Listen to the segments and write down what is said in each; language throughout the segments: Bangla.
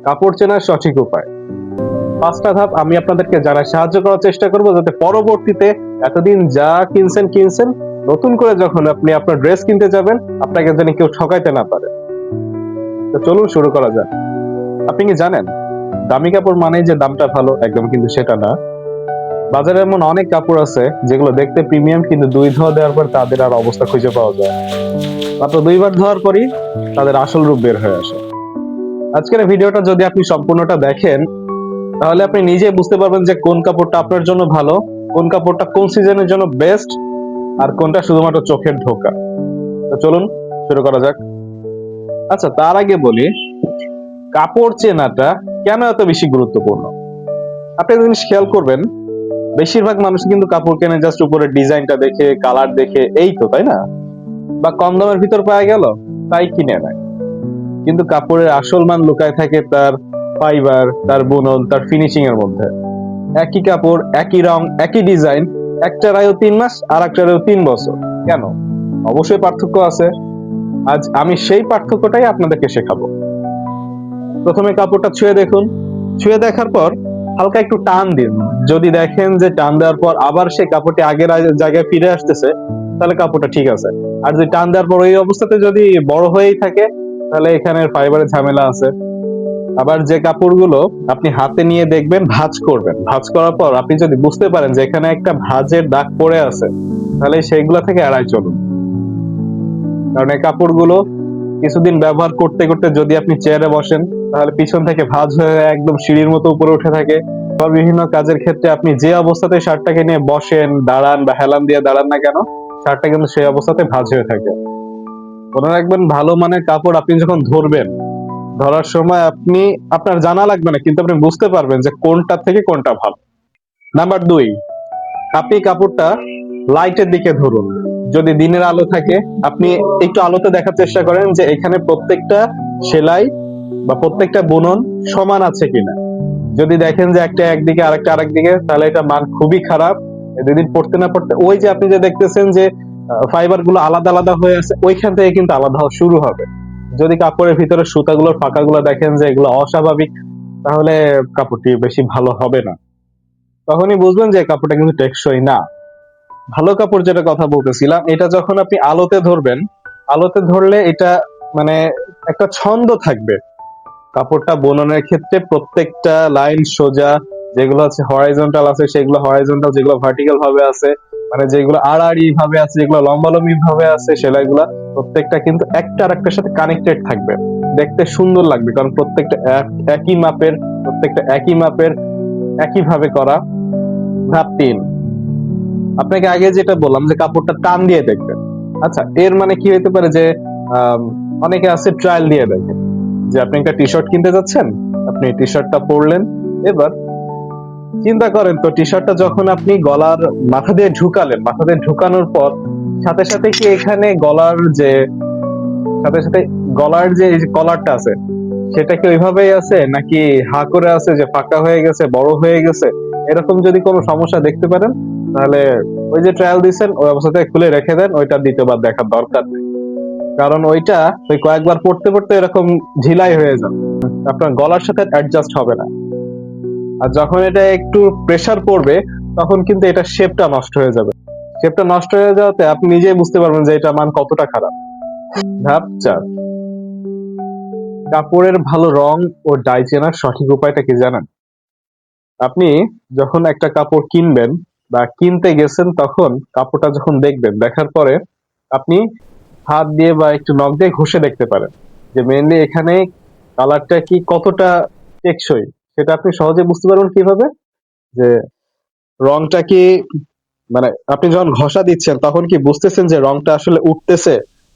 কাপড় চেনার সঠিক উপায়। 5টা ধাপ আমি আপনাদেরকে জানার সাহায্য করার চেষ্টা করব, যাতে পরবর্তীতে এতদিন যা কিনছেন, নতুন করে যখন আপনি আপনার ড্রেস কিনতে যাবেন, আপনাকে যেন কেউ ঠকাইতে না পারে। তো চলুন শুরু করা যাক। আপনি কি জানেন, দামি কাপড় মানেই যে দামটা ভালো, একদম কিন্তু সেটা না। বাজারে এমন অনেক কাপড় আছে যেগুলো দেখতে প্রিমিয়াম, কিন্তু 2 ধোয়া দেওয়ার পর তাদের আর অবস্থা খুঁজে পাওয়া যায় না। মাত্র 2বার ধোয়ার পরই তাদের আসল রূপ বের হয়ে আসে। আজকের এই ভিডিওটা যদি আপনি সম্পূর্ণটা দেখেন, তাহলে আপনি নিজে বুঝতে পারবেন যে কোন কাপড়টা আপনার জন্য ভালো, কোন কাপড়টা কোন সিজনের জন্য বেস্ট, আর কোনটা শুধুমাত্র চোখের ধোঁকা। তো চলুন শুরু করা যাক। আচ্ছা, তার আগে বলি, কাপড় চেনাটা কেন এত বেশি গুরুত্বপূর্ণ। আপনি একটা জিনিস খেয়াল করবেন, বেশিরভাগ মানুষ কিন্তু কাপড় কেনে জাস্ট উপরের ডিজাইনটা দেখে, কালার দেখে, এই তো, তাই না? বা কম দামের ভিতর পাওয়া গেল তাই কিনে নেয়। কিন্তু কাপড়ের আসল মান লুকায় থাকে তার ফাইবার, তার বুনন, তার ফিনিশিং এর মধ্যে। একই কাপড়, একই রং, একই ডিজাইন, একটার আয়ু 3 মাস আর একটার আয়ু 3 বছর। কেন? অবশ্যই পার্থক্য আছে। আজ আমি সেই পার্থক্যটাই আপনাদেরকে শেখাবো। প্রথমে কাপড়টা ছুঁয়ে দেখুন। ছুঁয়ে দেখার পর হালকা একটু টান দিন। যদি দেখেন যে টান দেওয়ার পর আবার সেই কাপড়টি আগের জায়গায় ফিরে আসতেছে, তাহলে কাপড়টা ঠিক আছে। আর যদি টান দেওয়ার পর ওই অবস্থাতে যদি বড় হয়েই থাকে, তাহলে এখানে ফাইবারের ঝামেলা আছে। আবার যে কাপড়গুলো আপনি হাতে নিয়ে দেখবেন, ভাঁজ করবেন, ভাঁজ করার পর আপনি যদি বুঝতে পারেন যে এখানে একটা ভাঁজের দাগ পড়ে আছে, তাহলে সেইগুলা থেকে এড়াই চলুন। কারণ এই কাপড়গুলো কিছুদিন ব্যবহার করতে করতে যদি আপনি চেয়ারে বসেন, তাহলে পিছন থেকে ভাঁজ হয়ে একদম সিঁড়ির মতো উপরে উঠে থাকে। বা বিভিন্ন কাজের ক্ষেত্রে আপনি যে অবস্থাতে শার্টটাকে নিয়ে বসেন, দাঁড়ান বা হেলান দিয়ে দাঁড়ান না কেন, শার্টটা কিন্তু সেই অবস্থাতে ভাঁজ হয়ে থাকে। মনে রাখবেন, ভালো মানের কাপড় আপনি যখন ধরবেন, ধরার সময় আপনার জানা লাগবে না, কিন্তু আপনি বুঝতে পারবেন যে কোনটা থেকে কোনটা ভালো। নাম্বার 2, আপনি কাপড়টা লাইটের দিকে ধরুন। যদি দিনের আলো থাকে, আপনি একটু আলোতে দেখার চেষ্টা করেন যে এখানে প্রত্যেকটা সেলাই বা প্রত্যেকটা বুনন সমান আছে কিনা। যদি দেখেন যে একটা একদিকে আরেকটা আরেকদিকে, তাহলে এটা মান খুবই খারাপ। দুদিন পড়তে না পড়তে ওই যে আপনি যে দেখতেছেন যে ফাইবার গুলো আলাদা আলাদা হয়ে আছে, ওইখান থেকে কিন্তু আলাদা হওয়া শুরু হবে। যদি কাপড়ের ভিতরে সুতাগুলোর ফাঁকাগুলো দেখেন যে এগুলো অস্বাভাবিক, তাহলে কাপড়টি বেশি ভালো হবে না। তখনই বুঝবেন যে কাপড়টা কিন্তু টেকসই না। ভালো কাপড় যেটা কথা বলতেছিলাম, এটা যখন আপনি আলোতে ধরবেন, আলোতে ধরলে এটা মানে একটা ছন্দ থাকবে। কাপড়টা বুননের ক্ষেত্রে প্রত্যেকটা লাইন সোজা, যেগুলো আছে হরাইজন্টাল আছে সেগুলো হরাইজন্টাল, যেগুলো ভার্টিক্যাল ভাবে আছে, মানে যেগুলো আড়াআড়ি ভাবে আছে, যেগুলো লম্বালম্বি ভাবে আছে, সেলাইগুলা প্রত্যেকটা কিন্তু একটা আরেকটার সাথে কানেক্টেড থাকবে। দেখতে সুন্দর লাগবে, কারণ প্রত্যেকটা একই মাপের, প্রত্যেকটা একই মাপের, একই ভাবে করা। ধাপ 3, আপনাকে আগে যেটা বললাম যে কাপড়টা টান দিয়ে দেখবেন। আচ্ছা, এর মানে কি হইতে পারে যে অনেকে আছে ট্রায়াল দিয়ে দেখে, যে আপনি একটা টি শার্ট কিনতে যাচ্ছেন, আপনি টি শার্টটা পরলেন, এবার চিন্তা করেন তো টি শার্টটা যখন আপনি গলার মাথা দিয়ে ঢুকালেন, মাথা দিয়ে ঢুকানোর পর সাথে সাথে কি এখানে সাথে সাথে গলার যে কলারটা আছে, সেটা কি ওইভাবেই আছে, নাকি হা করে আছে, যে ফাঁকা হয়ে গেছে, বড় হয়ে গেছে? এরকম যদি কোনো সমস্যা দেখতে পারেন, তাহলে ওই যে ট্রায়াল দিচ্ছেন ওই অবস্থাতে খুলে রেখে দেন, ওইটা দ্বিতীয়বার দেখার দরকার নেই। কারণ ওইটা ওই কয়েকবার পড়তে পড়তে এরকম ঝিলাই হয়ে যাবে, আপনার গলার সাথে অ্যাডজাস্ট হবে না। আর যখন এটা একটু প্রেসার পড়বে, তখন কিন্তু এটা শেপটা নষ্ট হয়ে যাবে। শেপটা নষ্ট হয়ে যাওয়াতে আপনি নিজেই বুঝতে পারবেন যে এটা মান কতটা খারাপ। ধাপ 4, কাপড়ের ভালো রং ও ডাই চেনার সঠিক উপায়টা কি জানেন? আপনি যখন একটা কাপড় কিনবেন বা কিনতে গেছেন, তখন কাপড়টা যখন দেখবেন, দেখার পরে আপনি হাত দিয়ে বা একটু নখ দিয়ে ঘষে দেখতে পারেন যে মেইনলি এখানে কালারটা কি কতটা টেকসই। সেটা আপনি সহজে বুঝতে পারবেন কিভাবে, যে রংটা কি, মানে আপনি যখন ঘষা দিচ্ছেন তখন কি বুঝতেছেন যে রংটা আসলে উঠতেছে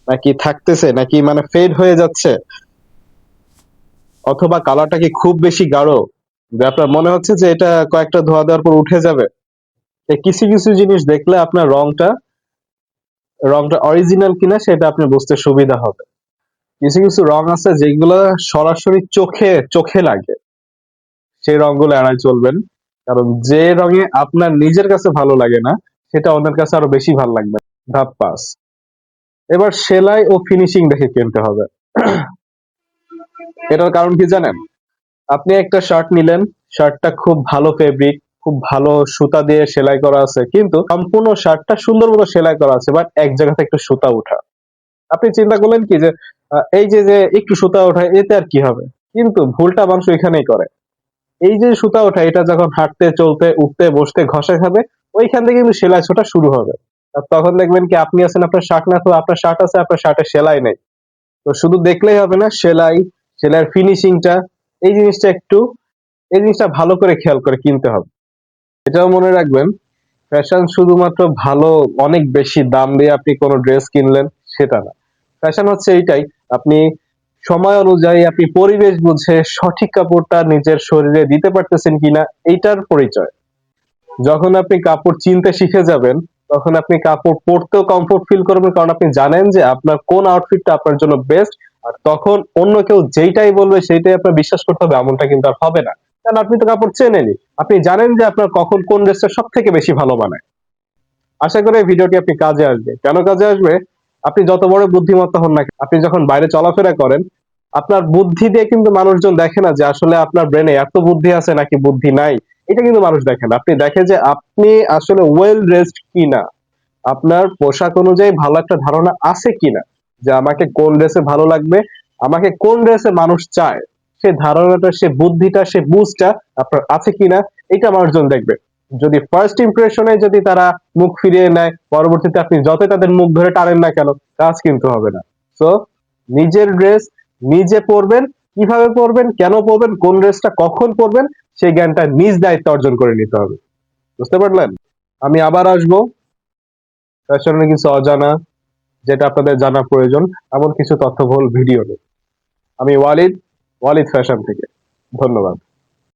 নাকি থাকতেছে, নাকি মানে ফেড হয়ে যাচ্ছে, অথবা কালারটা কি খুব বেশি গাঢ় যে আপনার মনে হচ্ছে যে এটা কয়েকটা ধোয়া দেওয়ার পর উঠে যাবে। এই কিছু কিছু জিনিস দেখলে আপনার রংটা অরিজিনাল কিনা সেটা আপনি বুঝতে সুবিধা হবে। কিছু কিছু রং আছে যেগুলো সরাসরি চোখে চোখে লাগে, সেই রংগুলো এড়াই চলবেন। কারণ যে রঙে আপনার নিজের কাছে ভালো লাগে না, সেটা অন্যের কাছে আরো বেশি ভালো লাগবে। ধাপ 5, এবার সেলাই ও ফিনিশিং দেখে কিনতে হবে। এটার কারণ কি জানেন? আপনি একটা শার্ট নিলেন, শার্টটা খুব ভালো ফেব্রিক, খুব ভালো সুতা দিয়ে সেলাই করা আছে, কিন্তু সম্পূর্ণ শার্টটা সুন্দর মতো সেলাই করা আছে, বাট এক জায়গা থেকে একটু সুতা উঠা। আপনি চিন্তা করলেন কি যে এই যে যে একটু সুতা ওঠা এতে আর কি হবে, কিন্তু ভুলটা মানুষ এখানেই করে। এই যে সুতা ওঠা এটা যখন হাঁটতে চলতে উঠতে বসতে ঘষা খাবে, ওইখান থেকে কিন্তু সেলাই ছোটা শুরু হবে। আর তখন দেখবেন কি আপনি আছেন আপনার শার্ট না, তো আপনার শার্ট আছে আপনার শার্টে সেলাই নেই। তো শুধু দেখলেই হবে না, সেলাইয়ের ফিনিশিংটা, এই জিনিসটা একটু এই জিনিসটা ভালো করে খেয়াল করে কিনতে হবে। এটাও মনে রাখবেন, ফ্যাশন শুধুমাত্র ভালো অনেক বেশি দাম দিয়ে আপনি কোনো ড্রেস কিনলেন সেটা না। ফ্যাশন হচ্ছে এইটাই, আপনি সময় অনুযায়ী আপনি পরিবেশ বুঝে সঠিক কাপড়টা নিজের শরীরে দিতে পারতেছেন কিনা এইটার পরিচয়। যখন আপনি কাপড় চিনতে শিখে যাবেন, তখন আপনি কাপড় পরতেও কমফোর্ট ফিল করবেন, কারণ আপনি জানেন যে আপনার কোন আউটফিটটা আপনার জন্য বেস্ট। আর তখন অন্য কেউ যেইটাই বলবে সেইটাই আপনার বিশ্বাস করতে হবে এমনটা কিন্তু আর হবে না, কারণ আপনি তো কাপড় চেনেনই। আপনি জানেন যে আপনার কখন কোন ড্রেসটা সব থেকে বেশি ভালো মানায়। আশা করি এই ভিডিওটি আপনি কাজে আসবে। কেন কাজে আসবে? আপনি যত বড় বুদ্ধিমত্তা হন না কেন, আপনি যখন বাইরে চলাফেরা করেন, আপনার বুদ্ধি দিয়ে কিন্তু মানুষজন দেখে না যে আসলে আপনার ব্রেনে এত বুদ্ধি আছে নাকি বুদ্ধি নাই। এটা কিন্তু মানুষ দেখে না। আপনি দেখে যে আপনি আসলে ওয়েল ড্রেসড কিনা, আপনার পোশাক অনুযায়ী ভালো একটা ধারণা আছে কিনা, যে আমাকে কোন ড্রেসে ভালো লাগবে, আমাকে কোন ড্রেসে মানুষ চায়, সে ধারণাটা, সে বুদ্ধিটা, সে বুঝটা আপনার আছে কিনা, এটা মানুষজন দেখবে। যদি ফার্স্ট ইমপ্রেশনে যদি তারা মুখ ফিরিয়ে নেয়, পরবর্তীতে আপনি যতই তাদের মুখ ধরে টানেন না কেন, কাজ কিন্তু হবে না। সো নিজের ড্রেস নিজে পরবেন, কিভাবে পরবেন, কেন পরবেন, কোন ড্রেসটা কখন পরবেন, সেই জ্ঞানটা নিজ দায়িত্বে অর্জন করে নিতে হবে। বুঝতে পারলেন? আমি আবার আসবো ফ্যাশনের কিছু অজানা, যেটা আপনাদের জানা প্রয়োজন, এমন কিছু তথ্যবহুল ভিডিও নিয়ে। আমি ওয়ালিদ, ওয়ালিদ ফ্যাশন থেকে। ধন্যবাদ।